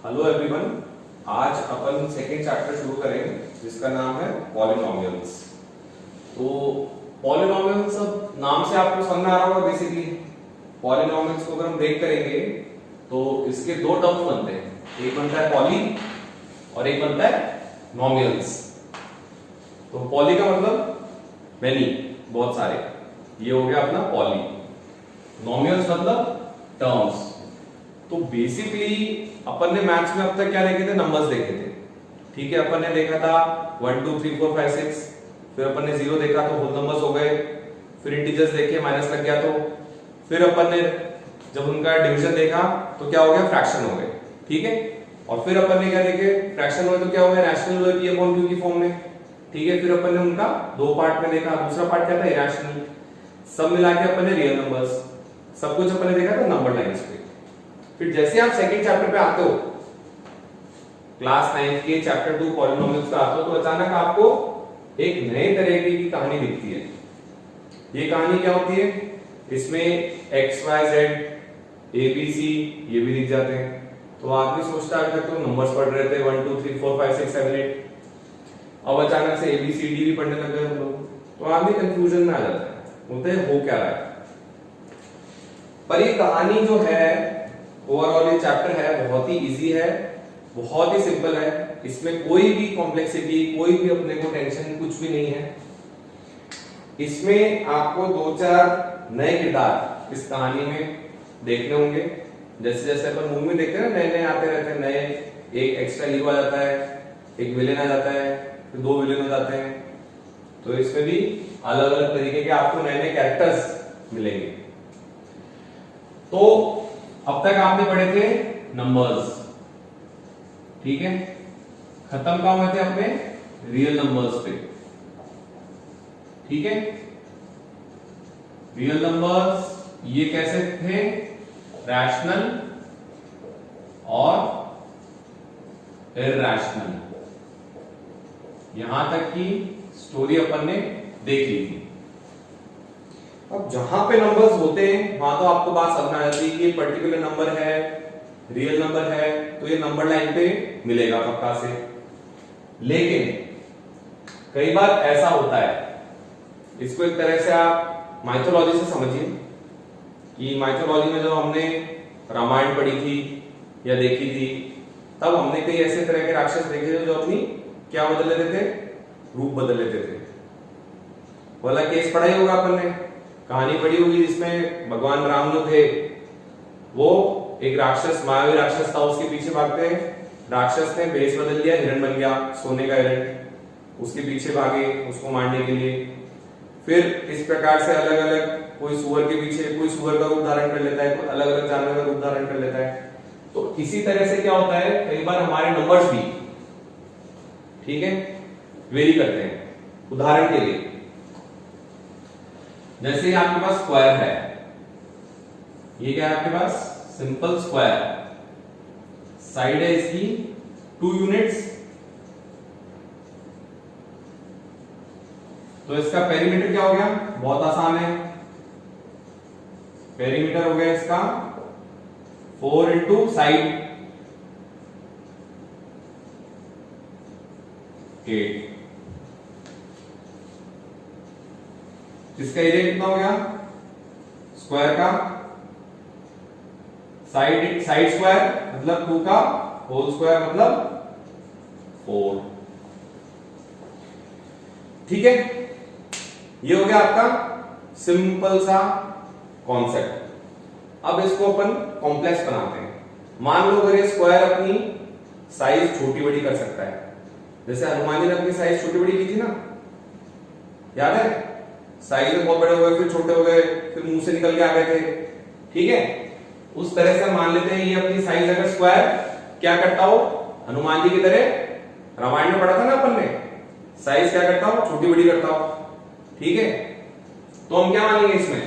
Hello everyone. आज अपन second chapter शुरू करेंगे जिसका नाम है पॉलिनोमियल्स। तो पॉलिनोमियल्स अब नाम से आपको समझ में आ रहा होगा। बेसिकली पॉलिनोमियल्स को अगर हम ब्रेक करेंगे तो इसके दो टर्म्स बनते हैं, एक बनता है पॉली और एक बनता है नोमियल्स। तो पॉली का मतलब मैनी, बहुत सारे, ये हो गया अपना पॉली। नोमियल्स मतलब टर्म्स। तो बेसिकली अपन ने मैथ्स में अब तक क्या देखे थे, नंबर्स देखे थे। ठीक है, अपन ने देखा था 1 2 3 4 5 6, फिर अपन ने 0 देखा तो होल नंबर्स हो गए, फिर इंटीजर्स देखे माइनस लग गया, तो फिर अपन ने जब उनका डिवीजन देखा तो क्या हो गया, फ्रैक्शन हो गए। ठीक है, और फिर अपन ने क्या देखे, फ्रैक्शन हुए तो क्या हो गया, रैशनल हुए p अपॉन q की फॉर्म में। ठीक है, फिर अपन ने उनका दो पार्ट में देखा, दूसरा पार्ट क्या था, इरेशनल। सब मिला के अपन ने रियल नंबर्स, सब कुछ अपन ने देखा था नंबर लाइंस पे। फिर जैसे आप सेकंड चैप्टर पे आते हो, क्लास 9 के चैप्टर 2 पॉलिनोमियल्स पे आते हो, तो अचानक आपको एक नए तरह की कहानी दिखती है। ये कहानी क्या होती है, इसमें x y z a b c ये भी दिख जाते हैं। तो आदमी सोचता है तो नंबर्स पढ़ रहे थे 1 2 3 4 5 6 7 8, अब अचानक से a b c d भी पढ़ने लग गए हम लोग, तो आदमी कंफ्यूजन में आ जाता है, बोलते हैं हो क्या रहा है। पर ये कहानी जो है, ओवरऑल ये चैप्टर है बहुत ही इजी है, बहुत ही सिंपल है। इसमें कोई भी कॉम्प्लेक्सिटी, कोई भी अपने को टेंशन कुछ भी नहीं है। इसमें आपको दो चार नए किरदार इस कहानी में देखने होंगे। जैसे जैसे अपन मूवी में देखते हैं ना, नए नए आते रहते हैं, नए एक एक्स्ट्रा हीरो आ जाता है, एक विलेन आ जाता है, फिर दो विलेन हो जाते हैं। तो इसमें भी अलग अलग तरीके के आपको नए नए कैरेक्टर्स मिलेंगे। तो अब तक आपने पढ़े थे नंबर्स, ठीक है, खत्म कहां हुए थे अपने रियल नंबर्स पे। ठीक है, रियल नंबर्स ये कैसे थे, रैशनल और इरैशनल, यहां तक की स्टोरी अपन ने देख ली थी। अब जहां पे नंबर्स होते हैं वहां तो आपको बात समझ में आ जाती है कि ये पर्टिकुलर नंबर है, रियल नंबर है, तो ये नंबर लाइन पे मिलेगा पक्का से। लेकिन कई बार ऐसा होता है, इसको एक तरह से आप माइथोलॉजी से समझिए कि माइथोलॉजी में जो हमने रामायण पढ़ी थी या देखी थी, तब हमने कई ऐसे तरह के राक्षस देखे थे जो अपनी क्या बदल लेते थे, रूप बदल लेते थे। वाला केस पढ़ा ही होगा अपन ने, कहानी पढ़ी होगी जिसमें भगवान राम जो थे वो एक राक्षस, मायावी राक्षस था, उसके पीछे भागते हैं। राक्षस ने भेष बदल लिया, हिरण बन गया, सोने का हिरण, उसके पीछे भागे उसको मारने के लिए। फिर इस प्रकार से अलग अलग, कोई सुअर के पीछे, कोई सुअर का रूप धारण कर लेता है, कोई अलग अलग जानवर का रूप धारण कर लेता है। तो इसी तरह से क्या होता है, कई बार हमारे नंबर्स भी, ठीक है, वेरी करते हैं। उदाहरण के लिए जैसे आपके पास स्क्वायर है, ये क्या है आपके पास, सिंपल स्क्वायर, साइड है इसकी 2 यूनिट्स, तो इसका पेरीमीटर क्या हो गया, बहुत आसान है, पेरीमीटर हो गया इसका 4 इंटू साइड 8। इसका एरिया कितना हो गया स्क्वायर का, साइड स्क्वायर मतलब 2 का होल स्क्वायर मतलब 4। ठीक है, ये हो गया आपका सिंपल सा कॉन्सेप्ट। अब इसको अपन कॉम्प्लेक्स बनाते हैं। मान लो अगर ये स्क्वायर अपनी साइज छोटी बड़ी कर सकता है, जैसे हनुमान जी ने अपनी साइज छोटी बड़ी की थी ना, याद है, साइज में बहुत बड़े हो गए, फिर छोटे हो गए, फिर मुंह से निकल के आ गए थे। ठीक है, उस तरह से मान लेते हैं ये अपनी साइज अगर स्क्वायर क्या करता हो, हनुमान जी की तरह, रामायण में पढ़ा था ना अपन ने, साइज क्या करता हो, छोटी बड़ी करता हो। ठीक है, तो हम क्या मानेंगे इसमें,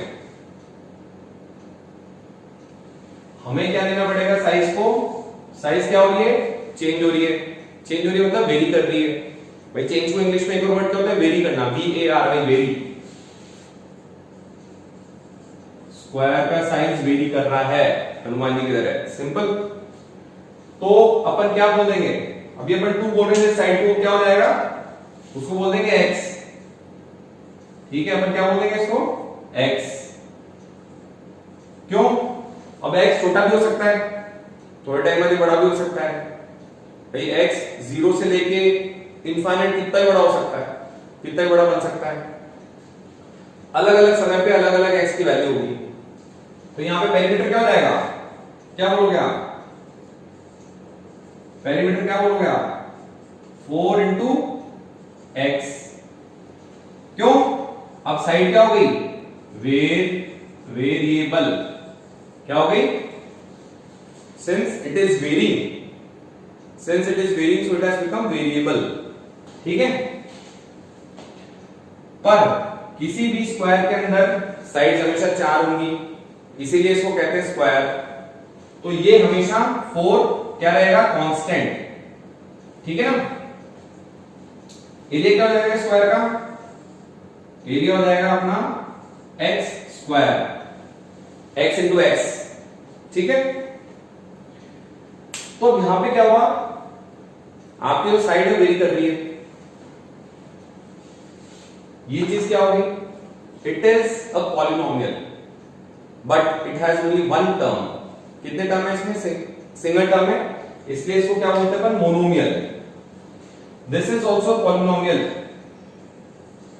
हमें क्या लेना पड़ेगा, साइज को, साइज क्या हो रही है, चेंज हो रही है। चेंज हो रही है मतलब वेरी कर रही है। भाई चेंज को इंग्लिश में एक और वर्ड क्या होता है, वेरी करना, VARY, वेरी। स्क्वायर का साइज वेरी कर रहा है हनुमान जी की तरह, सिंपल। तो अपन क्या बोल देंगे, अभी अपन 2 बोल रहे हैं साइड को, क्या हो जाएगा, उसको बोल देंगे x। ठीक है, अपन क्या बोल देंगे इसको, x। क्यों, अब x छोटा भी हो सकता है, थोड़े टाइम में बड़ा भी हो सकता है भाई। x 0 से लेके इनफाइनाइट कितना ही बड़ा हो सकता है, कितना ही बड़ा बन सकता है। अलग अलग समय पे अलग अलग x की वैल्यू होगी। तो यहां पे पेरीमीटर क्या हो जाएगा, क्या बोलोगे आप, पेरीमीटर क्या बोलोगे आप, 4 इंटू एक्स। क्यों, अब साइड क्या हो गई, वेरिएबल, क्या हो गई, since it is varying, so it has become variable. ठीक है, पर किसी भी स्क्वायर के अंदर साइड्स हमेशा 4 होंगी, इसीलिए इसको कहते हैं स्क्वायर। तो ये हमेशा 4 क्या रहेगा, कांस्टेंट। ठीक है ना, एरिया क्या हो जाएगा स्क्वायर का, एरिया हो जाएगा अपना x square, x into x. ठीक है, तो यहां पे क्या हुआ, आपकी जो साइड है वेरी कर रही है, ये चीज क्या होगी, it is a polynomial but it has only one term. कितने टर्म है इसमें, सिंगल टर्म है, इसलिए इसको क्या बोलते हैं अपन, monomial. This is also polynomial,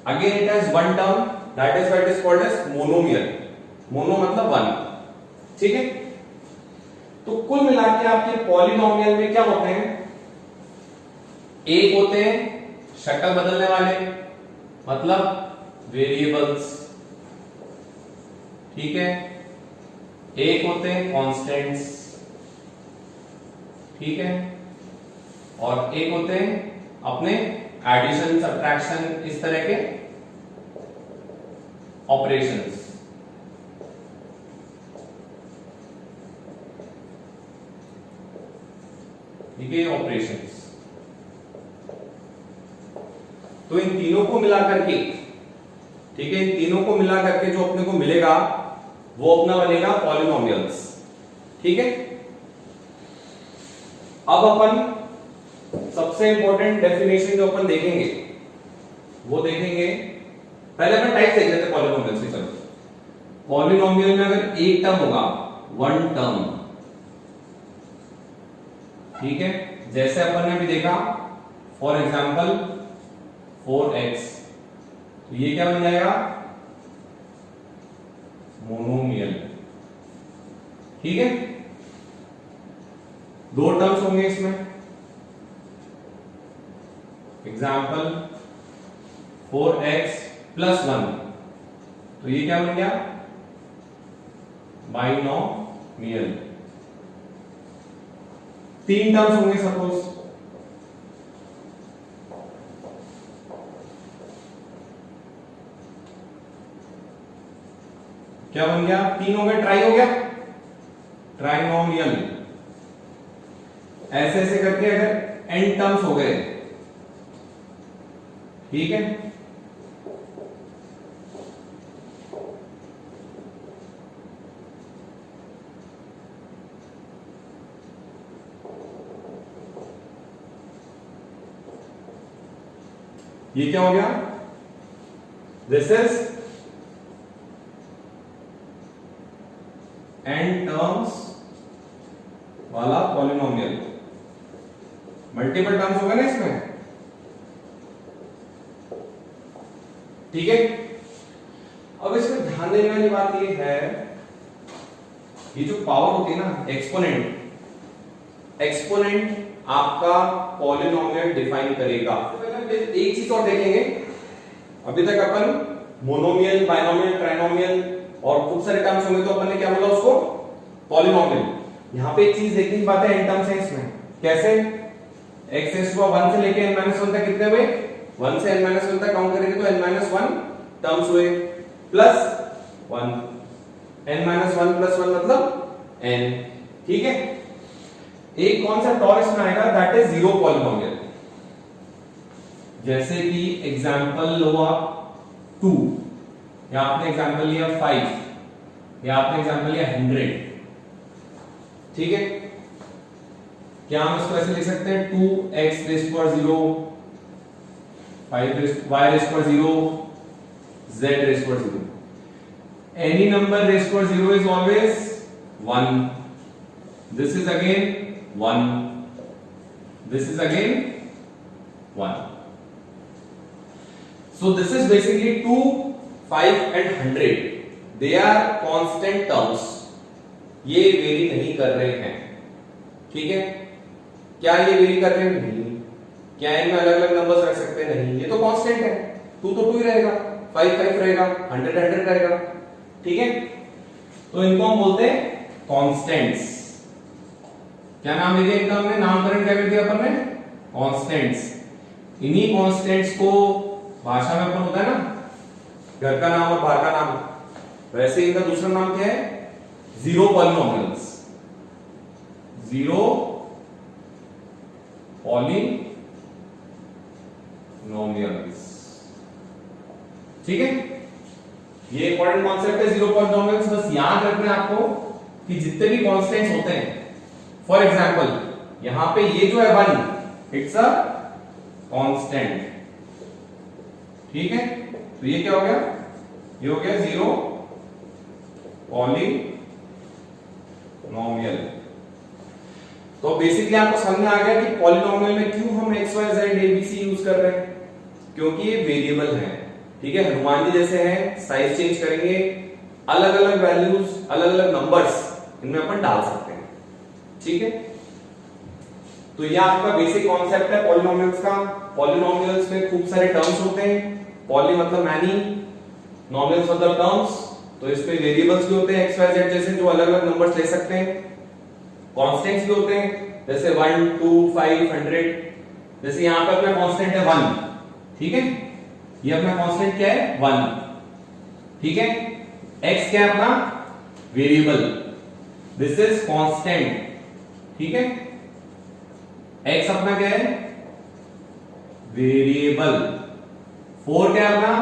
again it has one term, that is what is called as monomial. Mono मतलब वन। ठीक है, तो कुल मिला के आपके पॉलिनोमियल में क्या होते हैं, एक होते हैं शक्ल बदलने वाले, मतलब वेरिएबल्स। ठीक है, एक होते हैं कांस्टेंट्स। ठीक है, और एक होते हैं अपने एडिशन सब्ट्रैक्शन इस तरह के ऑपरेशंस। ठीक है, ऑपरेशंस। तो इन तीनों को मिला करके, ठीक है, इन तीनों को मिला करके जो अपने को मिलेगा वो अपना बनेगा पॉलिनोमियल्स। ठीक है, अब अपन सबसे इंपॉर्टेंट डेफिनेशन जो अपन देखेंगे वो देखेंगे, पहले अपन टाइप देख लेते हैं पॉलिनोमियल्स की। चलो, पॉलिनोमियल में अगर एक टर्म होगा, वन टर्म, ठीक है, जैसे अपन ने भी देखा फॉर एग्जांपल 4x, तो ये क्या बन जाएगा, मोनोमियल। ठीक है, दो टर्म्स होंगे इसमें, एग्जाम्पल 4x प्लस 1, तो ये क्या बन गया, बाइनोमियल। तीन टर्म्स होंगे सपोज, क्या बन गया, तीन हो गए, ट्राई हो गया, ट्राइनोमियल। ऐसे ऐसे करके अगर n टर्म्स हो गए, ठीक है, ये क्या हो गया, दिस इज n टर्म्स वाला पॉलिनोमियल। मल्टीपल टर्म्स होगा ना इसमें, ठीक है। अब इसमें ध्यान देने वाली बात ये है, ये जो पावर होती है ना, एक्सपोनेंट, एक्सपोनेंट आपका पॉलिनोमियल डिफाइन करेगा। एक चीज और देखेंगे, अभी तक अपन मोनोमियल, बाइनोमियल, ट्राइनोमियल और खूब सारे टर्म्स होंगे, तो अपन ने क्या बोला उसको, पॉलिनोमियल। यहां पे एक चीज देखने की बात है, n टर्म्स है इसमें, कैसे, x 1 से लेके n 1 तक कितने हुए, 1 से n 1 तक काउंट करेंगे तो n 1 टर्म्स हुए, प्लस 1, n 1 प्लस 1 मतलब n। ठीक है, एक कॉन्सेप्ट और इसमें आएगा, दैट इज जीरो पॉलिनोमियल। जैसे कि एग्जांपल हुआ 2, या आपने एग्जांपल लिया 5, या आपने एग्जांपल लिया 100। ठीक है, क्या हम इसको ऐसे लिख सकते हैं 2x rays power 0, 5y rays power 0, z rays power 0. Any number raised to 0 is always 1. This is again 1. This is again 1. So this is basically 2, 5 and 100. They are constant terms. ये वेरी नहीं कर रहे हैं, ठीक है? क्या ये very कर रहे हैं? नहीं. क्या इनमें अलग अलग नंबर्स रख सकते हैं? नहीं. ये तो कांस्टेंट है. 2 तो 2 ही रहेगा, 5 5 रहेगा, 100 100 रहेगा, ठीक है? तो इनको हम बोलते हैं कांस्टेंट्स. क्या नाम दिया इनका हमने? नामकरण क्या कर दिया अपन ने? कांस्टेंट्स. इन्हीं कांस्टेंट्स को भाषा में अपन होता है ना घर का नाम और बाहर का नाम, वैसे इनका दूसरा नाम क्या है? Zero polynomials. जीरो पॉलिनोमियल्स, ठीक है? ये इंपॉर्टेंट कॉन्सेप्ट है जीरो पॉलिनोमियल्स. बस याद रखना है आपको कि जितने भी कांस्टेंट्स होते हैं, फॉर एग्जांपल यहां पे ये जो है 1, इट्स अ कांस्टेंट, ठीक है? तो ये क्या हो गया? ये हो गया जीरो पॉलिनोमियल. तो बेसिकली आपको समझ में आ गया कि पॉलिनोमियल में क्यों हम X Y Z A B C use कर रहे हैं, क्योंकि ये वेरिएबल है, ठीक है? हनुमान जी जैसे हैं, साइज चेंज करेंगे, अलग अलग वैल्यूज, अलग अलग नंबर्स इनमें अपन डाल सकते हैं, ठीक है? तो ये आपका बेसिक कॉन्सेप्ट है पॉलिनोमियल्स का. पॉलिनोमियल्स में खूब सारे टर्म्स होते हैं. पॉली मतलब मैनी, नॉमिनल्स मतलब टर्म्स. तो इसमें वेरिएबल्स भी होते हैं एक्स वाई जेड जैसे, जो अलग अलग नंबर्स ले सकते हैं. कांस्टेंट्स भी होते हैं जैसे 1 2 5 100. जैसे यहां पर अपना कांस्टेंट है 1, ठीक है? ये अपना कांस्टेंट क्या है? 1, ठीक है? x क्या है अपना? वेरिएबल. दिस इज कांस्टेंट, ठीक है? x अपना क्या है? वेरिएबल. 4 क्या है अपना?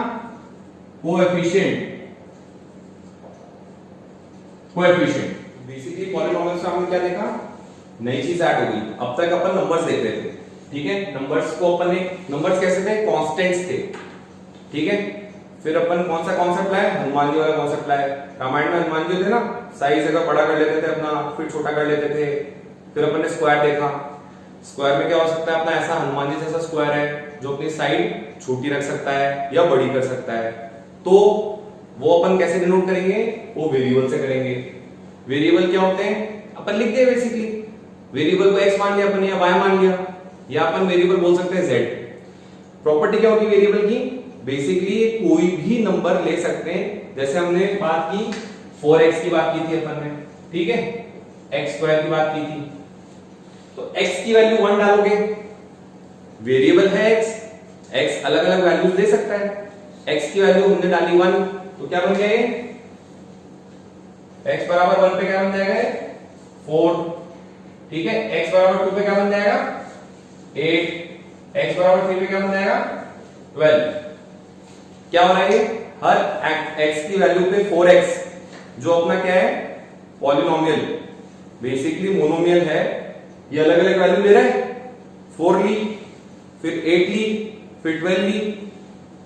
कोएफिशिएंट. कोएफिशिएंट. बेसिकली पॉलिनोमियल्स में हमने क्या देखा? नई चीज ऐड हो गई. अब तक अपन नंबर्स देख रहे थे, ठीक है? नंबर्स को अपन ने, नंबर्स कैसे थे? कांस्टेंट्स थे, ठीक है? फिर अपन कौन सा कॉन्सेप्ट लाए? हनुमान जी वाला कॉन्सेप्ट लाए. रामायण में हनुमान जी थे ना, साइज जगह बड़ा कर लेते थे अपना, फिर छोटा कर लेते थे. फिर अपन ने स्क्वायर देखा. स्क्वायर में क्या हो सकता है? अपना ऐसा हनुमान जी जैसा स्क्वायर है जो अपनी साइड छोटी रख सकता है या बड़ी कर सकता है. तो वो अपन कैसे डिनोट करेंगे? वो वेरिएबल से करेंगे. वेरिएबल क्या होते हैं? अपन लिख दिए बेसिकली. वेरिएबल को x मान लिया अपन, या y मान लिया, या अपन वेरिएबल बोल सकते हैं z. प्रॉपर्टी क्या होगी वेरिएबल की? बेसिकली कोई भी नंबर ले सकते हैं. जैसे हमने बात की 4x की बात की थी अपन ने, ठीक है? x स्क्वायर की बात की थी. तो x की वैल्यू 1 डालोगे, वेरिएबल है x, x अलग अलग वैल्यूज ले सकता है. x की वैल्यू हमने डाली 1, तो क्या बन गया ये? x बराबर 1 पे क्या बन जाएगा? 4, ठीक है? x बराबर 2 पे क्या बन जाएगा? 8. x बराबर 3 पे क्या बन जाएगा? 12. क्या हो रहा है? हर x की वैल्यू पे 4x, जो अपना क्या है? पॉलिनोमियल. बेसिकली मोनोमियल है. ये अलग अलग वैल्यू ले रहा है. 4 ली, फिर 8 ली, फिर 12 ली,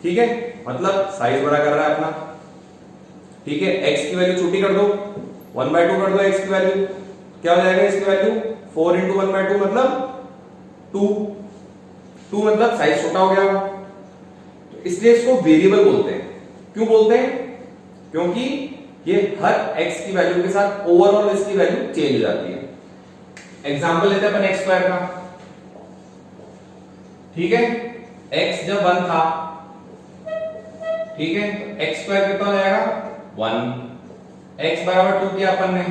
ठीक है? मतलब साइज बड़ा कर रहा है अपना, ठीक है? x की वैल्यू छोटी कर दो, 1/2 कर दो x की वैल्यू. क्या हो जाएगा इसकी वैल्यू? 4 × 1/2 मतलब 2. 2 मतलब साइज छोटा हो गया. तो इसलिए इसको वेरिएबल बोलते हैं. क्यों बोलते हैं? क्योंकि ये हर x की वैल्यू के साथ ओवरऑल इसकी वैल्यू चेंज हो जाती है. एग्जांपल लेते हैं अपन x स्क्वायर का, ठीक है? x जब 1 था, ठीक है? तो x स्क्वायर कितना हो जाएगा? 1. x बराबर 2 किया अपन ने,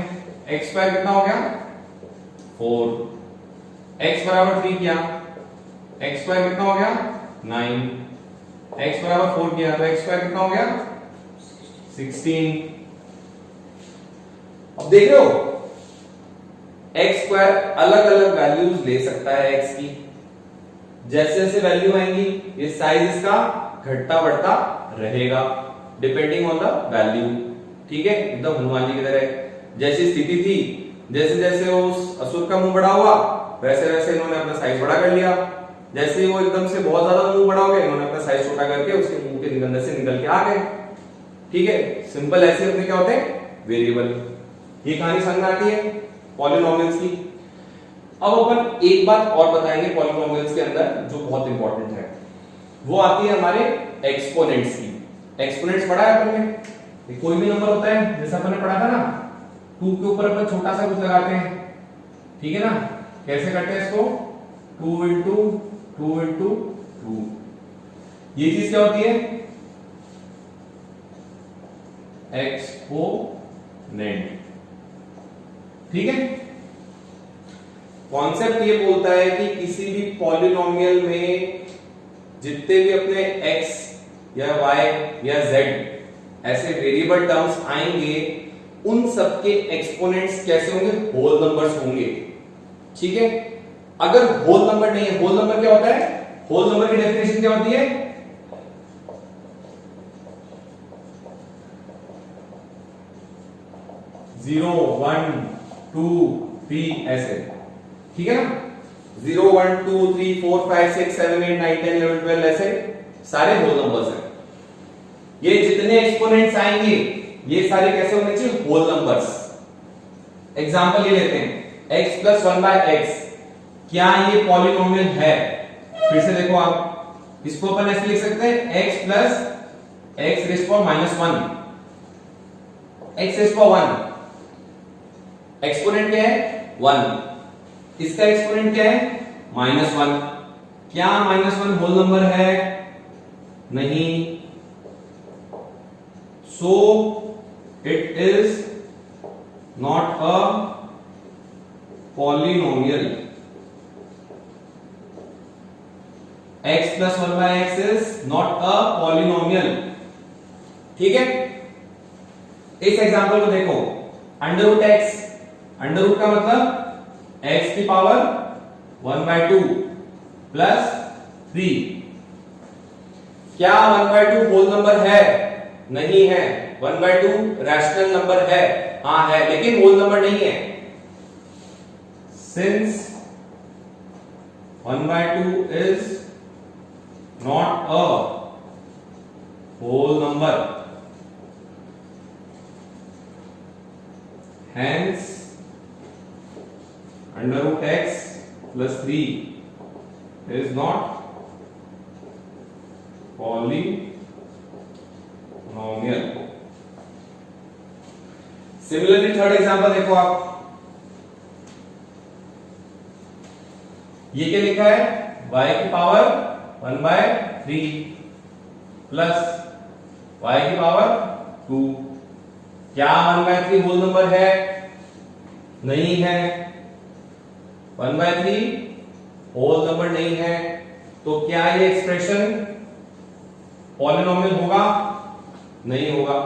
x स्क्वायर कितना हो गया? 4. x बराबर 3 किया, x स्क्वायर कितना हो गया? 9. x बराबर 4 किया तो x स्क्वायर कितना हो गया? 16. अब देख रहे हो, x स्क्वायर अलग अलग वैल्यूज ले सकता है x की. जैसे जैसे वैल्यू आएंगी ये साइज इसका घटता बढ़ता रहेगा डिपेंडिंग ऑन द वैल्यू, ठीक है? एकदम हनुमान जी की तरह. जैसी स्थिति थी, जैसे जैसे उस असुर का मुंह बड़ा हुआ, वैसे वैसे इन्होंने अपना साइज बड़ा कर लिया। जैसे ही वो एकदम से बहुत ज्यादा मुंह बड़ा हो गया, इन्होंने अपना साइज छोटा करके उसके मुंह के अंदर से निकल के आ गए। ठीक है, सिंपल ऐसे अपने क्या होते हैं, वेरिएबल। ये कहानी समझ में आती है पॉलिनोमियल्स की। अब अपन एक बात और बताएंगे पॉलिनोमियल्स के अंदर जो बहुत इंपॉर्टेंट है, वो आती है हमारे एक्सपोनेंट्स की। एक्सपोनेंट्स पढ़ा है अपन ने, कोई भी नंबर होता है जैसा अपन ने पढ़ा था ना, 2 के ऊपर अपन छोटा सा कुछ लगाते हैं, ठीक है ना, कैसे करते हैं इसको, 2 इंटू 2 इंटू 2। ये चीज क्या होती है, एक्सपोनेंट। ठीक है, कॉन्सेप्ट ये बोलता है कि किसी भी पॉलिनोमियल में जितने भी अपने x या y या z ऐसे वेरिएबल टर्म्स आएंगे, उन सबके एक्सपोनेंट्स कैसे होंगे, होल नंबर्स होंगे। ठीक है, अगर होल नंबर नहीं है, होल नंबर क्या होता है, होल नंबर की डेफिनेशन क्या होती है, जीरो 1 2 3 ऐसे, ठीक है ना, 0 1 2 3 4 5 6 7 8 9 10 11 12 ऐसे सारे होल नंबर्स हैं। ये जितने एक्सपोनेंट्स आएंगे ये सारे कैसे होने चाहिए, होल नंबर्स। एग्जांपल ये लेते हैं, x प्लस 1/x, क्या ये पॉलिनोमियल है, फिर से देखो आप, इसको अपन ऐसे लिख सकते हैं x plus x rays power -1, x rays power 1, exponent क्या है 1, इसका एक्सपोनेंट क्या है -1। क्या -1 होल नंबर है, नहीं, so it is not a polynomial. x plus 1/x is not a polynomial. ठीक है, इस एग्जांपल को देखो, under root x, under root का मतलब x की पावर 1/2 प्लस 3। क्या 1/2 होल नंबर है, नहीं है, 1/2 रैशनल नंबर है, हाँ है, लेकिन होल नंबर नहीं है। Since 1/2 is not a whole number, hence under root x plus 3 is not polynomial. Similarly third example देखो आप, ये क्या लिखा है, y की पावर 1/3 प्लस y की पावर 2। क्या 1/3 होल नंबर है, नहीं है, 1/3 होल नंबर नहीं है, तो क्या ये एक्सप्रेशन पॉलिनोमियल होगा, नहीं होगा,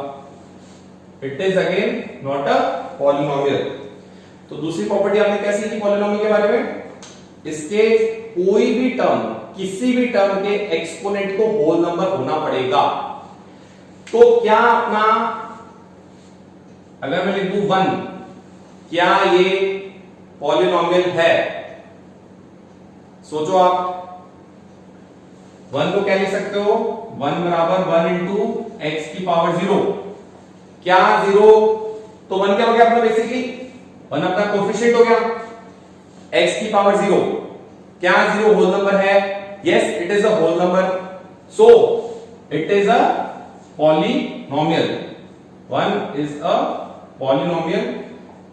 it is again not a polynomial. तो दूसरी प्रॉपर्टी आपने क्या सीखी पॉलिनोमियल के बारे में, इसके कोई भी टर्म, किसी भी टर्म के एक्सपोनेंट को होल नंबर होना पड़ेगा। तो क्या अपना, अगर मैं लिख दूं 1, क्या ये पॉलिनोमियल है, सोचो आप, 1 को क्या लिख सकते हो, 1 बराबर 1 इंटू एक्स की पावर 0। क्या 0, तो 1 क्या हो गया अपना, बेसिकली 1 अपना कोफिशिएंट हो गया, x की पावर 0। क्या 0 होल नंबर है, yes it is a whole number, so it is a polynomial, 1 is a polynomial.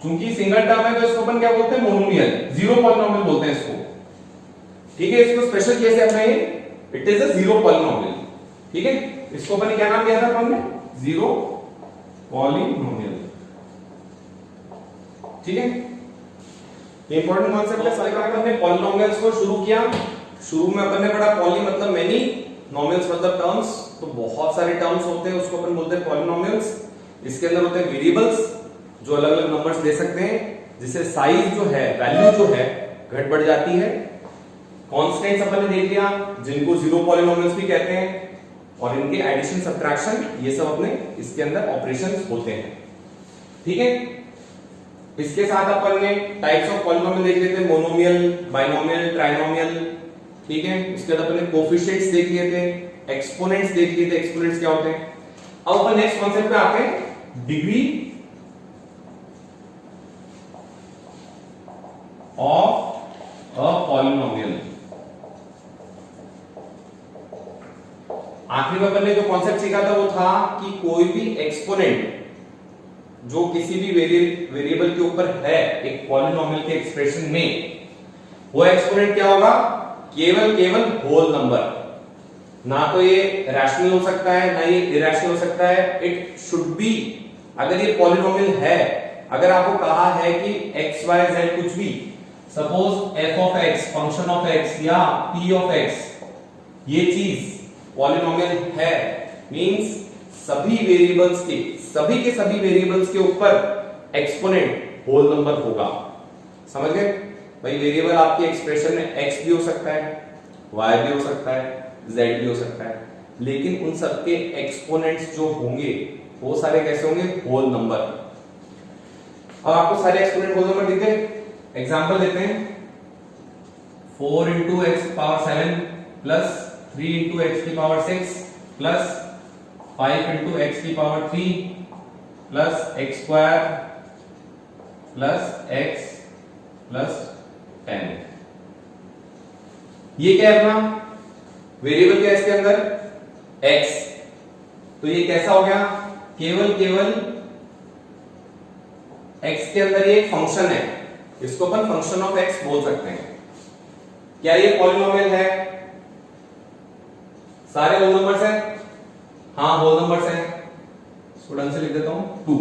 चूंकि सिंगल टर्म है तो इसको अपन क्या बोलते हैं, मोनोमियल, जीरो पॉलिनोमियल बोलते हैं इसको। ठीक है, इसको स्पेशल केस है अपना ये, it is a zero polynomial. ठीक है, इसको अपन ने क्या नाम दिया था अपन ने, जीरो पॉलिनोमियल। ठीक है, इंपॉर्टेंट कॉन्सेप्ट है। सारे अपन ने पॉलिनोमियल्स को शुरू किया, शुरू में अपन ने पढ़ा पॉली मतलब मेनी, नोमियल्स मतलब टर्म्स, तो बहुत सारे टर्म्स होते हैं, उसको अपन बोलते हैं पॉलिनोमियल्स। इसके अंदर होते हैं वेरिएबल्स जो अलग अलग नंबर्स दे सकते हैं, जिससे साइज जो है, वैल्यू जो है घट बढ़ जाती है। कांस्टेंट्स अपन ने देख लिया, जिनको जीरो पॉलिनोमियल्स भी कहते हैं, और इनके एडिशन सब्ट्रैक्शन ये सब अपने इसके अंदर ऑपरेशंस होते हैं। ठीक है, इसके साथ अपन ने टाइप्स ऑफ पॉलिनोमियल देख लिए थे, मोनोमियल, बाइनोमियल, ट्राइनोमियल, ठीक है। उसके बाद अपन ने कोफिशिएंट्स देख लिए थे, एक्सपोनेंट्स देख लिए थे, एक्सपोनेंट्स क्या होते हैं। अब अपन नेक्स्ट कॉन्सेप्ट पे आते हैं, डिग्री ऑफ अ पॉलिनोमियल। आखिरी में अपन ने जो कॉन्सेप्ट सीखा था वो था कि कोई भी एक्सपोनेंट जो किसी भी वेरिएबल के ऊपर है एक पॉलिनोमियल के एक्सप्रेशन में, वो एक्सपोनेंट क्या होगा, केवल होल नंबर। ना तो ये रैशनल हो सकता है, ना ये इरैशनल हो सकता है, इट शुड बी, अगर ये पॉलिनोमियल है, अगर आपको कहा है कि एक्स वाई जेड कुछ भी, suppose F of x, function of x या पी ऑफ एक्स, ये चीज पॉलिनोमियल है, मींस सभी वेरिएबल्स के सभी वेरिएबल्स के ऊपर एक्सपोनेंट होल नंबर होगा। समझ गए भाई, वेरिएबल आपके एक्सप्रेशन में एक्स भी हो सकता है, वाई भी हो सकता है, जेड भी हो सकता है, लेकिन उन सबके एक्सपोनेंट्स जो होंगे वो सारे कैसे होंगे, होल नंबर। अब आपको सारे एक्सपोनेंट होल नंबर दिख गए। एग्जांपल देते हैं, 4 into x power 7 plus 3 into x की पावर 6 plus 5 into x की power 3 plus x square plus x plus 10। ये क्या है अपना वेरिएबल, क्या है इसके अंदर, x। तो ये कैसा हो गया, केवल x के अंदर ये एक फंक्शन है, इसको अपन फंक्शन ऑफ x बोल सकते हैं। क्या ये पॉलिनोमियल है, सारे होल नंबर्स हैं, हाँ होल नंबर्स हैं, इसको ढंग से लिख देता हूं 2,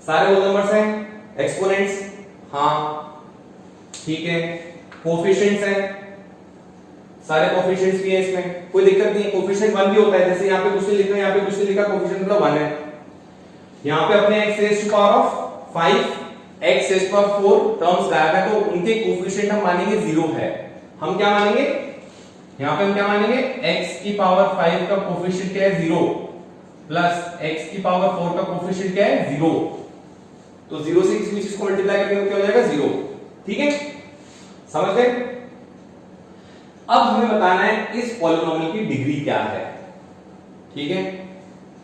सारे होल नंबर्स हैं, एक्सपोनेंट्स हाँ ठीक है, कोफिशिएंट्स हैं, सारे कोफिशिएंट्स भी हैं, इसमें कोई दिक्कत नहीं है। कोफिशिएंट 1 भी होता है, जैसे यहाँ पे कुछ नहीं लिखा, यहाँ पे कुछ नहीं लिखा, कोफिशिएंट मतलब 1 है। यहाँ पे अपने x raise to power of 5, x raise to power 4 terms गायब है, तो उनके कोफिशिएंट हम मानेंगे 0 है। हम क्या मानेंगे, यहाँ पे हम क्या मानेंगे, x की पावर 5 का कोफिशिएंट क्या है 0 प्लस x की पावर 4 का कोफिशिएंट क्या है 0, तो 0 से किसी चीज को मल्टीप्लाई करेंगे तो क्या हो जाएगा 0। ठीक है, समझ गए। अब हमें बताना है इस पॉलिनोमियल की डिग्री क्या है। ठीक है,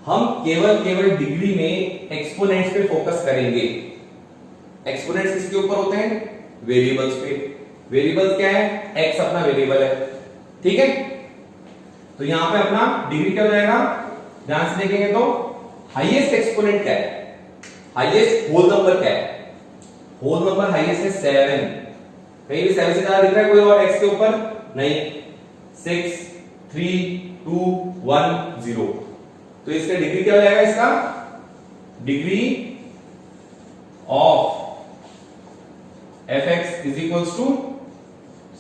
हम केवल डिग्री में एक्सपोनेंट्स पे फोकस करेंगे। एक्सपोनेंट्स किसके ऊपर होते हैं, वेरिएबल्स पे। वेरिएबल्स क्या है, x अपना वेरिएबल है। ठीक है, तो यहां पे अपना डिग्री क्या हो जाएगा, ध्यान से देखेंगे तो हाईएस्ट एक्सपोनेंट क्या है, हाईएस्ट होल नंबर क्या है, होल नंबर हाईएस्ट है 7। कहीं भी 7 से ज्यादा दिख रहा है कोई और x के ऊपर नहीं, 6 3 2 1 0। तो इसका डिग्री क्या हो जाएगा, इसका degree of fx is equals to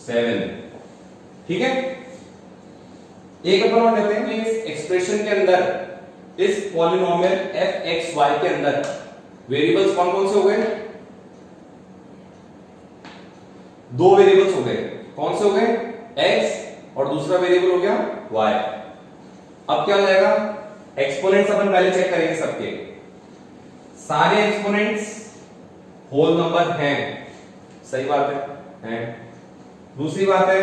7। ठीक है, एक अपन और लेते हैं, इस एक्सप्रेशन के अंदर, इस पॉलिनोमियल fxy के अंदर वेरिएबल्स कौन कौन से हो गए, 2 वेरिएबल्स हो गए। कौन से हो गए, x और दूसरा वेरिएबल हो गया y। अब क्या हो जाएगा, एक्सपोनेंट्स अपन पहले चेक करेंगे सबके, सारे एक्सपोनेंट्स होल नंबर हैं, सही बात है। दूसरी बात है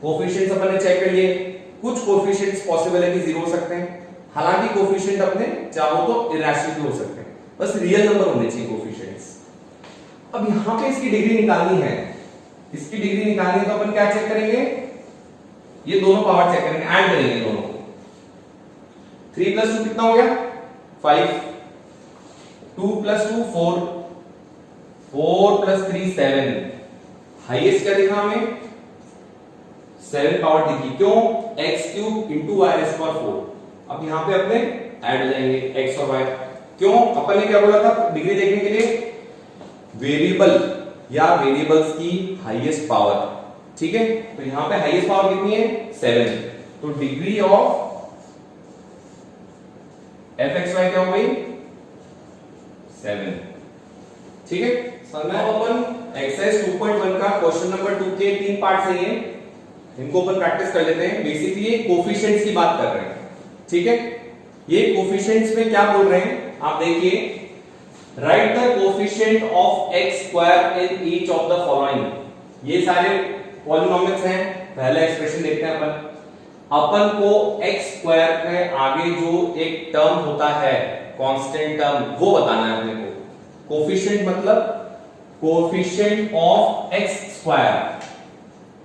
कोफिशिएंट्स अपन ने चेक कर लिए, कुछ कोफिशिएंट्स पॉसिबल है कि 0 हो सकते हैं, हालांकि कोफिशिएंट अपने चाहो तो इरैशनल भी हो सकते हैं, बस रियल नंबर होने चाहिए कोफिशिएंट्स। अब यहां पे इसकी डिग्री निकालनी है, इसकी डिग्री निकालनी है तो अपन क्या चेक करेंगे, ये दोनों पावर चेक करेंगे, ऐड करेंगे दोनों को। 3 + 2 कितना हो गया 5, 2 + 2 4, 4 + 3 7। हाईएस्ट क्या देखा हमें, 7 पावर दिखी, क्यों, x³ × y⁴। अब यहां पे अपने ऐड हो जाएंगे x और y। क्यों, अपन ने क्या बोला था डिग्री देखने के लिए, वेरिएबल या वेरिएबल्स की हाईएस्ट पावर। ठीक है, तो यहां पे हाईएस्ट पावर कितनी है 7, तो डिग्री ऑफ fxy क्या हो गई 7। ठीक है, सर मैं अपन एक्सरसाइज 2.1 का क्वेश्चन नंबर 2 के 3 पार्ट से हैं, इनको अपन प्रैक्टिस कर लेते हैं। बेसिकली ये कोफिशिएंट्स की बात कर रहे हैं। ठीक है, ये कोफिशिएंट्स में क्या बोल रहे हैं आप देखिए, right the coefficient of x square in each of the following. ये सारे पॉलिनोमियल्स हैं। पहला एक्सप्रेशन देखते हैं अपन को x स्क्वायर के आगे जो एक टर्म होता है कांस्टेंट टर्म वो बताना है अपने को। कोफिशिएंट मतलब कोएफिशिएंट ऑफ x स्क्वायर,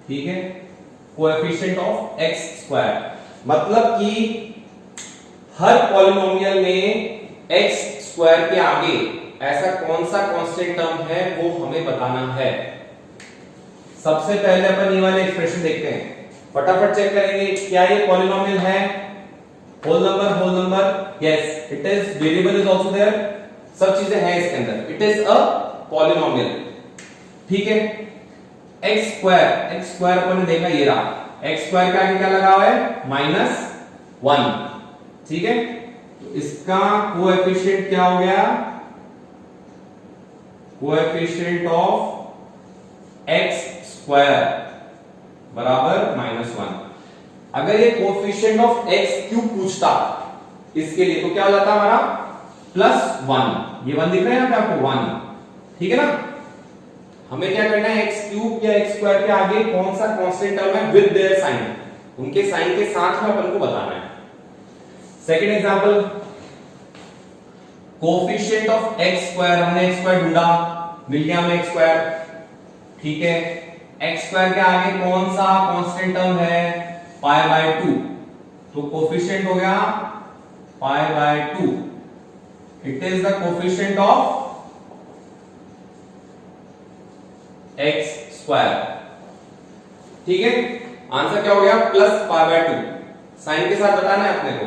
ठीक है, कोएफिशिएंट ऑफ x स्क्वायर मतलब कि हर पॉलिनोमियल में x स्क्वायर के आगे ऐसा कौन सा कांस्टेंट टर्म है वो हमें बताना है। सबसे पहले अपन ये वाले एक्सप्रेशन देखते हैं, फटाफट चेक करेंगे क्या ये पॉलिनोमियल है। Whole number yes it is, variable is also there, सब चीजें हैं इसके अंदर, इट इज अ पॉलिनोमियल, ठीक है। x स्क्वायर अपन ने देखा ये रहा, x स्क्वायर के आगे क्या लगा हुआ है -1, ठीक है। तो इसका कोएफिशिएंट क्या हो गया, कोएफिशिएंट ऑफ x स्क्वायर बराबर -1। अगर ये कोएफिशिएंट ऑफ x क्यूब पूछता इसके लिए तो क्या हो जाता हमारा +1, ये 1 दिख रहा है यहां पे आपको 1, ठीक है ना। हमें क्या करना है, x क्यूब या x स्क्वायर के आगे कौन सा कांस्टेंट टर्म है विद देयर साइन, उनके साइन के साथ में अपन को बताना है। Second example, coefficient of x square, हमने x स्क्वायर ढूंढा, मिल गया हमें x स्क्वायर, ठीक है। x स्क्वायर के आगे कौन सा कांस्टेंट टर्म है π/2, तो कोएफिशिएंट हो गया π/2, it is the coefficient of x square, ठीक है। आंसर क्या हो गया +π/2, साइन के साथ बताना है अपने को।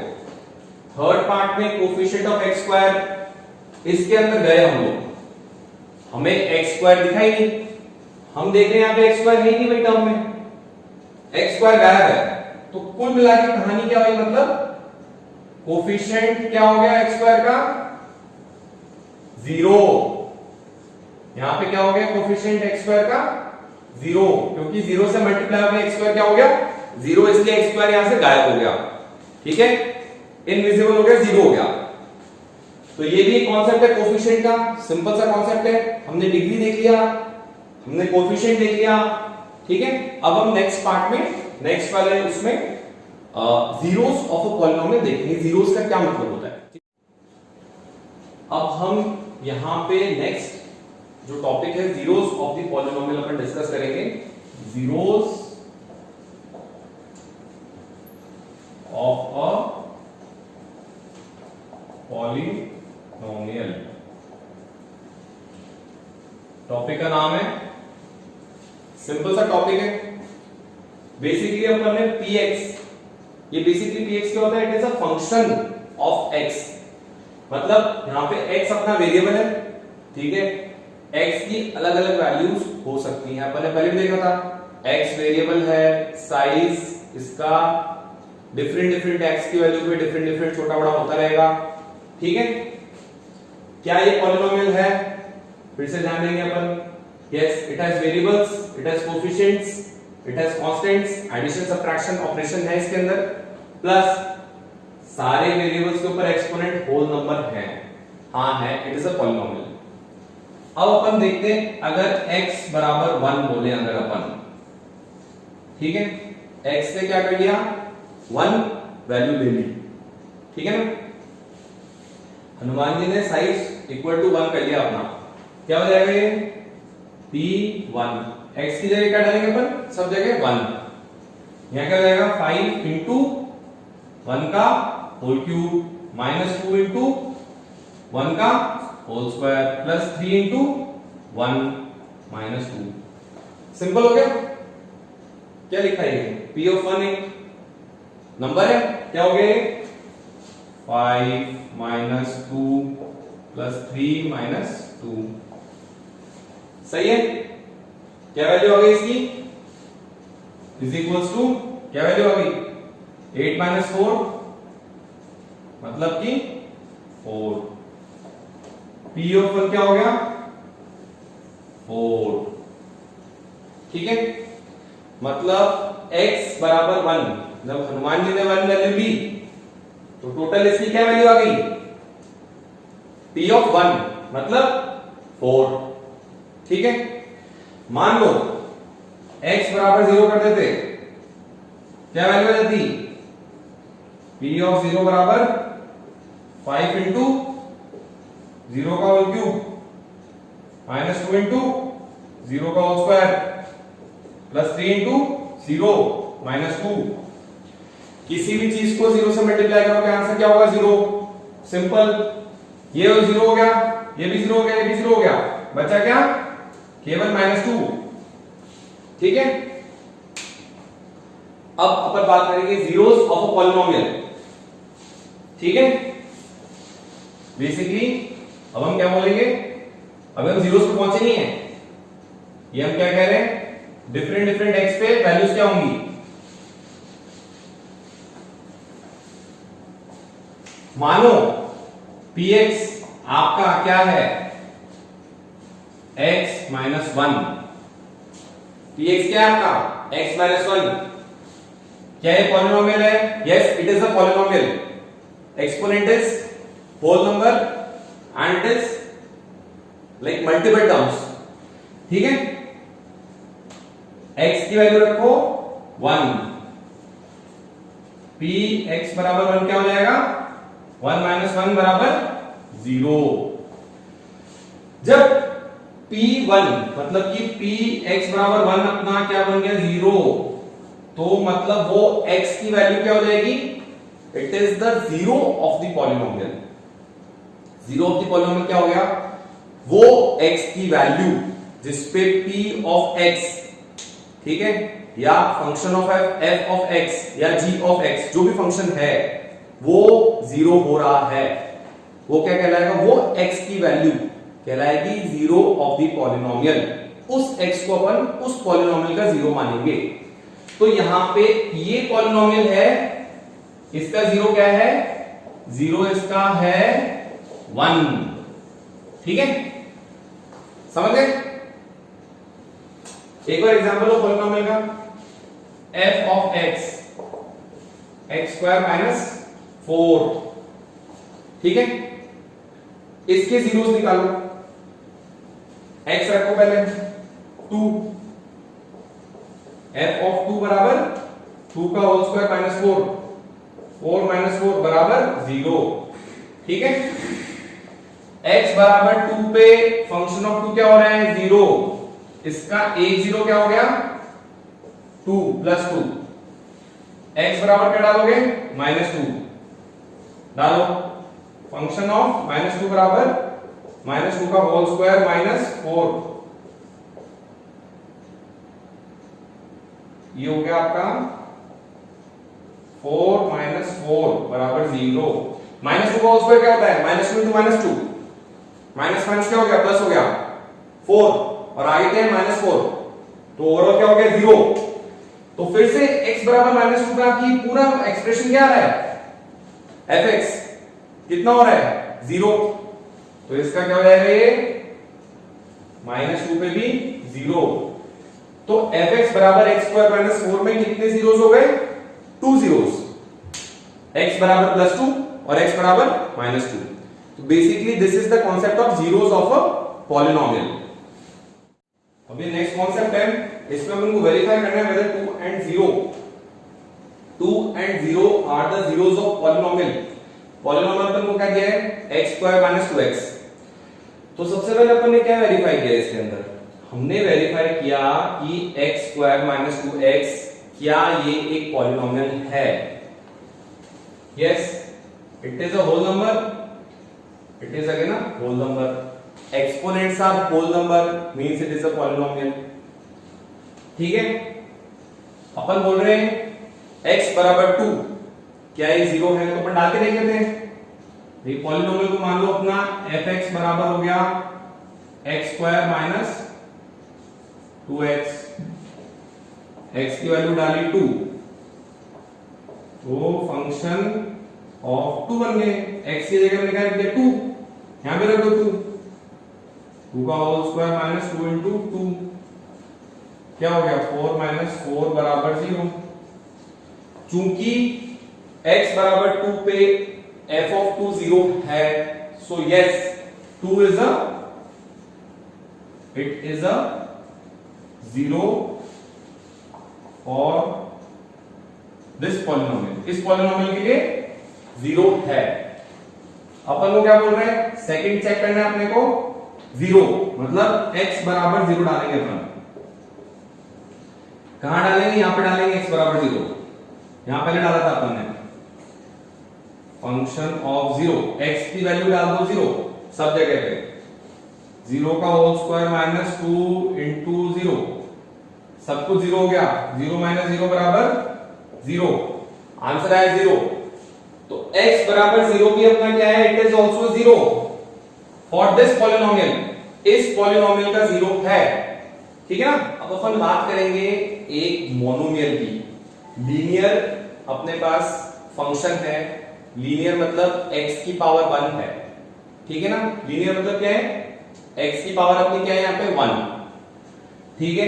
थर्ड पार्ट में कोएफिशिएंट ऑफ x स्क्वायर, इसके अंदर गए हम लोग, हमें x स्क्वायर दिखाई नहीं, हम देख रहे हैं यहां पे x स्क्वायर है ही नहीं भाई टर्म में, x स्क्वायर गायब है। तो कुल मिला के कहानी क्या हुई, मतलब कोएफिशिएंट क्या हो गया x स्क्वायर का 0, यहां पे क्या हो गया कोएफिशिएंट x स्क्वायर का 0, क्योंकि 0 से मल्टीप्लाई हो गया x स्क्वायर क्या हो गया 0, इसलिए x स्क्वायर यहां से गायब हो गया, ठीक है, इनविजिबल हो गया, 0 हो गया। तो ये भी एक कॉन्सेप्ट है कोएफिशिएंट का, सिंपल सा कॉन्सेप्ट है। हमने डिग्री देख लिया, हमने कोएफिशिएंट देख लिया, ठीक है। अब हम नेक्स्ट पार्ट में, नेक्स्ट वाले उसमें जीरोस ऑफ अ पॉलिनोमियल देखेंगे, जीरोस का क्या मतलब होता है। अब हम यहां पे नेक्स्ट जो टॉपिक है जीरोस ऑफ द पॉलिनोमियल अपन डिस्कस करेंगे। Zeros of a polynomial, topic का नाम है, सिंपल सा टॉपिक है। बेसिकली अपन ने px, ये बेसिकली px क्या होता है, it is a function of x, मतलब यहां पे x अपना वेरिएबल है, ठीक है। x की अलग अलग वैल्यूज हो सकती हैं, अपन ने पहले भी देखा था, x वेरिएबल है, साइज इसका डिफरेंट x की वैल्यू पे डिफरेंट छोटा बड़ा होता रहेगा, ठीक है। क्या ये पॉलिनोमियल है, फिर से ध्यान देंगे अपन, yes it has variables, it has coefficients, it has constants, addition subtraction operation है इसके अंदर, प्लस सारे वेरिएबल्स के ऊपर एक्सपोनेंट होल नंबर है, हां है, इट इज अ पॉलिनोमियल। अब अपन देखते हैं अगर x बराबर 1 बोले अगर अपन, ठीक है, x ने क्या कर दिया 1 वैल्यू ले ली, ठीक है ना। हनुमान जी ने साइज इक्वल टू 1 कर लिया अपना, क्या हो जाएगा ये p1, x की जगह क्या डालेंगे अपन, सब जगह 1, यहां क्या हो जाएगा 5 इंटू 1 का होल क्यूब -2 इंटू 1 का whole square plus 3 into 1 -2, simple हो गया। क्या लिखा है ये p ऑफ 1 एक नंबर है, क्या हो गया ये 5 -2 प्लस 3 -2, सही है। क्या वैल्यू आ गई इसकी, इज इक्वल्स टू, क्या वैल्यू आ गई 8 - 4 मतलब कि 4, p ऑफ 1 क्या हो गया 4, ठीक है। मतलब x बराबर 1, जब हनुमान जी ने 1 वैल्यू ली तो टोटल इसकी क्या वैल्यू आ गई p ऑफ 1, मतलब 4। ठीक है, मान लो x बराबर 0 कर देते, क्या वैल्यू आ जाती? p ऑफ 0 बराबर 5 इंटू 0 का होल क्यूब माइनस 2 इंटू 0 का whole square plus 3 into 0 minus 2। किसी भी चीज को 0 से मल्टीप्लाई करोगे आंसर क्या होगा? 0। सिंपल। ये 0 हो गया, ये भी 0 हो गया, ये भी 0 हो गया, बचा क्या? केवल -2। ठीक है, अब अपन बात करेंगे जीरोस ऑफ अ पॉलिनोमियल। ठीक है, बेसिकली अब हम क्या बोलेंगे? अभी हम जीरोस पे पहुंचे नहीं है, ये हम क्या कह रहे हैं? डिफरेंट डिफरेंट एक्स पे वैल्यूज क्या होंगी? मानो px आपका क्या है? x minus 1। px क्या है आपका? x minus 1। क्या ये पॉलिनोमियल है? Yes, it is a polynomial. Exponent is whole number and it is like multiple terms. ठीक है, x की वैल्यू रखो 1, px बराबर 1 क्या हो जाएगा? 1 माइनस 1 बराबर 0। जब p1 मतलब कि px बराबर 1 अपना क्या बन गया? 0, तो मतलब वो x की वैल्यू क्या हो जाएगी? It is the zero of the polynomial. Zero of the polynomial क्या हो गया? वो x की वैल्यू जिसपे p ऑफ x, ठीक है, या function of f of x या g ऑफ x जो भी फंक्शन है वो 0 हो रहा है, वो क्या कहलाएगा? वो x की वैल्यू कहलाएगी जीरो ऑफ द पॉलिनोमियल। उस x को अपन उस पॉलिनोमियल का जीरो मानेंगे। तो यहां पे ये पॉलिनोमियल है, इसका जीरो क्या है? जीरो इसका है 1। ठीक है, समझ गए? एक और एग्जांपल लो पॉलिनोमियल का, f of x x square minus 4। ठीक है, इसके जीरोस निकालो। x रखो पहले 2, f ऑफ 2 बराबर 2 का होल स्क्वायर माइनस 4, 4 माइनस 4 बराबर 0। ठीक है, x बराबर 2 पे फंक्शन ऑफ 2 क्या हो रहा है? 0। इसका एक जीरो क्या हो गया? 2 प्लस 2। x बराबर क्या डालोगे? -2 डालो। फंक्शन ऑफ -2 बराबर -2 का होल स्क्वायर माइनस 4, ये हो गया आपका 4 माइनस 4 बराबर 0। -2 का होल स्क्वायर क्या होता है? -2 इंटू -2, माइनस माइनस क्या हो गया? प्लस हो गया 4, और आगे क्या है? -4, तो ओवरऑल क्या हो गया? 0। तो फिर से x बराबर -2 का की पूरा एक्सप्रेशन क्या आ रहा है? fx कितना हो रहा है? 0। तो इसका क्या हो जाएगा? ये -2 पे भी 0। तो fx बराबर x स्क्वायर माइनस 4 में कितने जीरोस हो गए? 2 जीरोस। x बराबर +2 और x बराबर -2। तो basically this is the concept of zeros of a polynomial. अभी नेक्स्ट कॉन्सेप्ट है, इसमें अपन को वेरीफाई करना है whether 2 and 0 are the zeros of polynomial. Polynomial अपन को क्या दिया है? x square minus 2x। तो सबसे पहले अपन ने क्या वेरीफाई किया इसके अंदर? हमने वेरीफाई किया कि x स्क्वायर माइनस 2x क्या ये एक पॉलिनोमियल है? Yes, it is a whole number, it is again a whole number. Exponents are whole number means it is a polynomial। ठीक है, अपन बोल रहे हैं x बराबर 2, क्या ये 0 है? तो अपन डाल के देख लेते हैं। ये पॉलिनोमियल को मान लो अपना fx बराबर हो गया x square minus 2x, x की वैल्यू डाली 2, तो फंक्शन ऑफ 2 बन गए। x की जगह मैंने क्या दिया? 2, यहां पे रख दो 2, 2 का होल स्क्वायर माइनस 2 इंटू 2, क्या हो गया? 4 माइनस 4 बराबर 0। चूंकि x बराबर 2 पे f ऑफ 2 0 है, so yes 2 is a zero for this polynomial, इस पॉलिनोमियल के लिए जीरो है। अपन को क्या बोल रहे हैं, सेकंड चेक करना है अपने को, जीरो मतलब x बराबर जीरो डालेंगे अपन। कहां डालेंगे, यहां पे डालेंगे x बराबर जीरो। यहां पहले डाला था अपन ने फंक्शन ऑफ जीरो, x की वैल्यू डाल दो जीरो सब जगह पे, जीरो का whole square minus 2 into zero, सब कुछ जीरो हो गया, जीरो माइनस जीरो बराबर जीरो, आंसर आया जीरो। तो x बराबर जीरो भी अपना क्या है, it is also zero for this polynomial, इस पॉलिनोमियल का जीरो है, ठीक है ना। अब अपन बात करेंगे एक मोनोमियल की, लीनियर अपने पास फंक्शन है, लीनियर मतलब x की पावर 1 है, ठीक है ना। लीनियर मतलब क्या है, x की पावर अपनी क्या है यहाँ पे 1, ठीक है।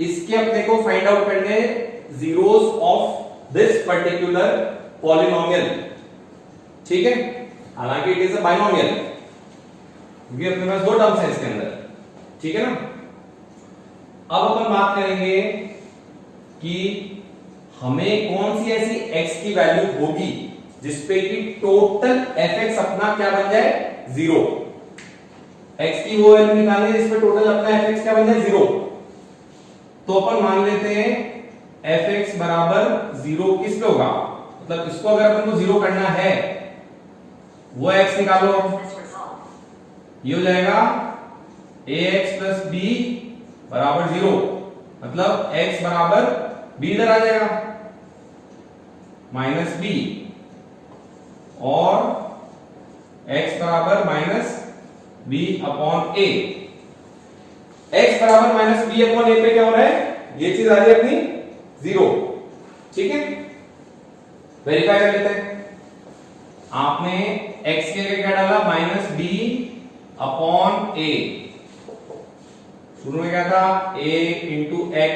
इसके अपने को फाइंड आउट करने zeros of this particular polynomial, ठीक है। हालांकि इट इज अ बाइनोमियल, क्योंकि अपने पास दो टर्म्स हैं इसके अंदर, ठीक है ना। अब अपन बात करेंगे कि हमें कौन सी ऐसी x की वैल्यू होगी जिसपे कि टोटल fx अपना क्या बन जाए, जीरो। x की वो वैल्यू निकालनी है जिसपे टोटल अपना fx क्या बन जाए, जीरो। तो अपन मान लेते हैं fx बराबर जीरो किस पे होगा, मतलब इसको अगर अपन को जीरो करना है, वो x निकालो, ये हो जाएगा ax प्लस b बराबर जीरो, मतलब x बराबर b इधर आ जाएगा माइनस b, और x बराबर minus b upon a। x बराबर माइनस b अपॉन a पे क्या हो रहा है, ये चीज आ रही है अपनी जीरो, ठीक है। वेरीफाई कर लेते हैं। आपने x के लिए क्या डाला, माइनस b अपॉन a, शुरू में क्या था a इंटू x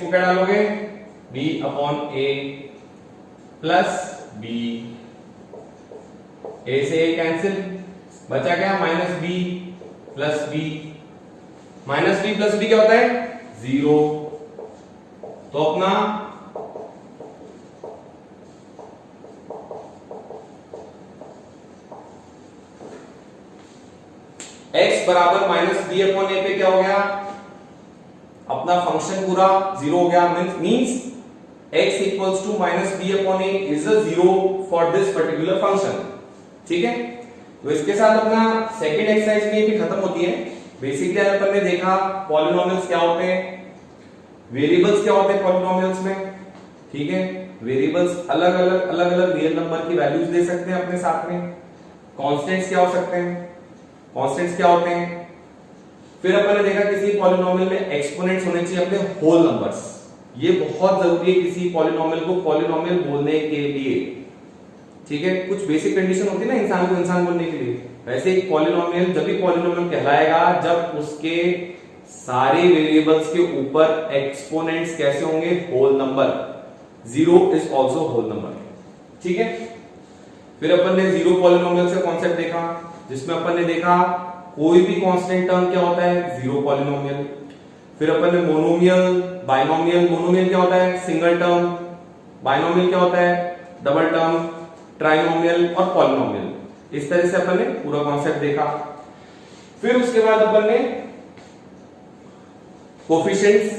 को क्या डालोगे, b upon a plus b, a से a कैंसिल, बचा क्या minus b plus b, minus b plus b क्या होता है, जीरो। तो अपना x बराबर माइनस बी अपॉन ए पे क्या हो गया, अपना फंक्शन पूरा जीरो हो गया, means x equals to minus B upon A is a zero for this particular function, ठीक है। तो इसके साथ अपना सेकंड एक्सरसाइज भी खत्म होती है। बेसिकली अपन ने देखा पॉलिनोमियल्स क्या होते हैं, वेरिएबल्स क्या होते हैं पॉलिनोमियल्स में, ठीक है। वेरिएबल्स अलग अलग रियल नंबर की वैल्यूज दे सकते हैं अपने साथ में। कांस्टेंट्स क्या हो सकते हैं, कांस्टेंट्स क्या होते हैं। फिर अपन ने देखा किसी पॉलिनोमियल में एक्सपोनेंट्स होने चाहिए अपने होल नंबर्स, ये बहुत जरूरी है किसी पॉलिनोमियल को पॉलिनोमियल बोलने के लिए, ठीक है। कुछ बेसिक कंडीशन होती है ना इंसान को इंसान बोलने के लिए, वैसे एक पॉलिनोमियल जब भी पॉलिनोमियल कहलाएगा जब उसके सारे वेरिएबल्स के ऊपर एक्सपोनेंट्स कैसे होंगे, whole number. Zero is also whole number, ठीक है। फिर अपन ने जीरो पॉलिनोमियल से कॉन्सेप्ट देखा, जिसमें अपन ने देखा कोई भी कांस्टेंट टर्म क्या होता है, जीरो पॉलिनोमियल। फिर अपन ने मोनोमियल, बाइनोमियल, मोनोमियल क्या होता है, सिंगल टर्म, बाइनोमियल क्या होता है, डबल टर्म, ट्राइनोमियल और पॉलिनोमियल। इस तरह से अपन ने पूरा कॉन्सेप्ट देखा। फिर उसके बाद अपन ने कोफिशिएंट्स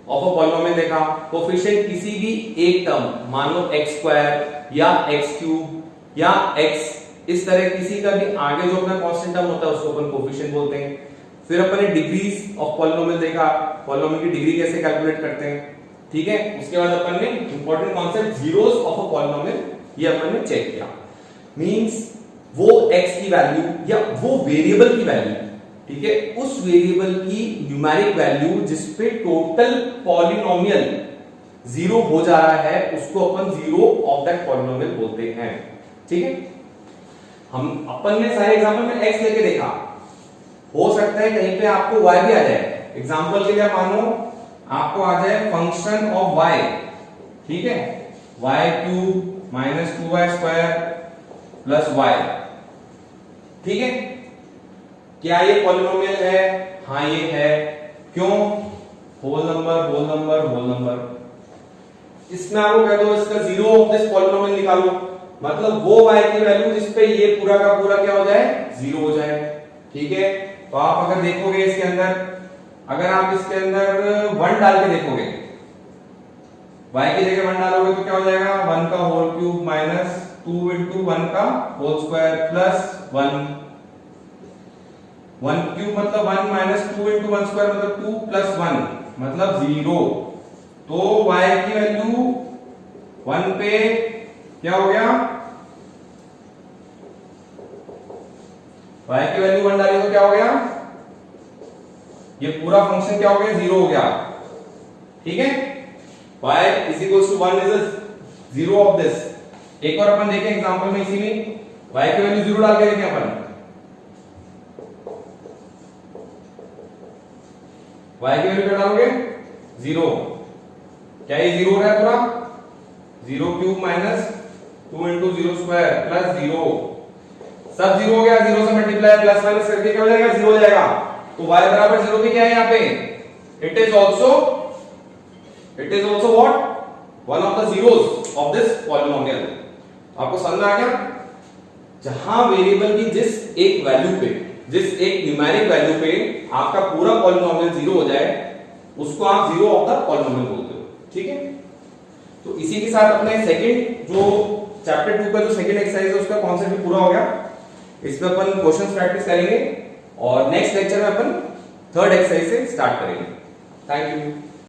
ऑफ अ पॉलिनोमियल देखा। कोफिशिएंट किसी भी एक टर्म, मान लो x स्क्वायर या x क्यूब या x, इस तरह किसी का भी आगे जो अपना कांस्टेंट टर्म होता है उसको अपन कोफिशिएंट बोलते हैं। फिर अपन ने डिग्रीज ऑफ पॉलिनोमियल देखा, पॉलिनोमियल की डिग्री कैसे कैलकुलेट करते हैं, ठीक है। उसके बाद अपन ने important concept zeros of a polynomial ये अपन ने चेक किया। मींस वो x की वैल्यू या वो वेरिएबल की वैल्यू, ठीक है, उस वेरिएबल की न्यूमेरिक वैल्यू जिसपे टोटल पॉलिनोमियल जीरो हो जा रहा है उसको अपन जीरो ऑफ दैट पॉलिनोमियल बोलते हैं, ठीक है। हम अपन ने सारे एग्जांपल में x लेके देखा, हो सकता है कहीं पे आपको y भी आ जाए। एग्जांपल के लिए मानो आपको आ जाए फंक्शन ऑफ y, ठीक है, y cube minus 2y square plus y, ठीक है। क्या ये पॉलिनोमियल है? हाँ ये है। क्यों? Whole number whole number whole number. इसमें आपको कह दो इसका जीरो ऑफ दिस पॉलिनोमियल निकालो, मतलब वो y की वैल्यू जिस पे ये पूरा का पूरा क्या हो जाए, जीरो हो जाए। ठीक है, तो आप अगर देखोगे इसके अंदर, अगर आप इसके अंदर 1 डाल के देखोगे, y की जगह 1 डालोगे तो क्या हो जाएगा, 1 का होल क्यूब माइनस 2 इंटू 1 का होल स्क्वायर प्लस 1 क्यूब मतलब 1 माइनस 2 इंटू 1 स्क्वायर मतलब 2 प्लस 1 मतलब 0। तो y की वैल्यू 1 पे क्या हो गया, y की वैल्यू 1 डाली तो क्या हो गया, ये पूरा फंक्शन क्या हो गया, 0 हो गया। ठीक है, y is equal to 1 is zero of this. एक और अपन देखें एग्जांपल में, इसी में y की वैल्यू 0 डाल के देखें अपन, y की वैल्यू क्या डालोगे, 0। क्या ये 0 हो रहा है पूरा, 0 cube minus 2 into 0 square plus 0, सब 0 हो गया, 0 से मल्टीप्लाई प्लस माइनस करके क्या हो जाएगा, 0 हो जाएगा। तो y बराबर 0 भी क्या है यहाँ पे, it is also what, one of the zeros of this polynomial. आपको समझ में आ गया, जहां वेरिएबल की जिस एक वैल्यू पे, जिस एक न्यूमेरिक वैल्यू पे आपका पूरा पॉलिनोमियल 0 हो जाए, उसको आप जीरो ऑफ द पॉलिनोमियल बोलते हो। ठीक है, तो इसी के साथ अपने सेकंड जो चैप्टर 2 का जो सेकंड एक्सरसाइज है उसका कॉन्सेप्ट भी पूरा हो गया। इसमें अपन क्वेश्चंस प्रैक्टिस करेंगे और नेक्स्ट लेक्चर में अपन थर्ड एक्सरसाइज से स्टार्ट करेंगे। Thank you.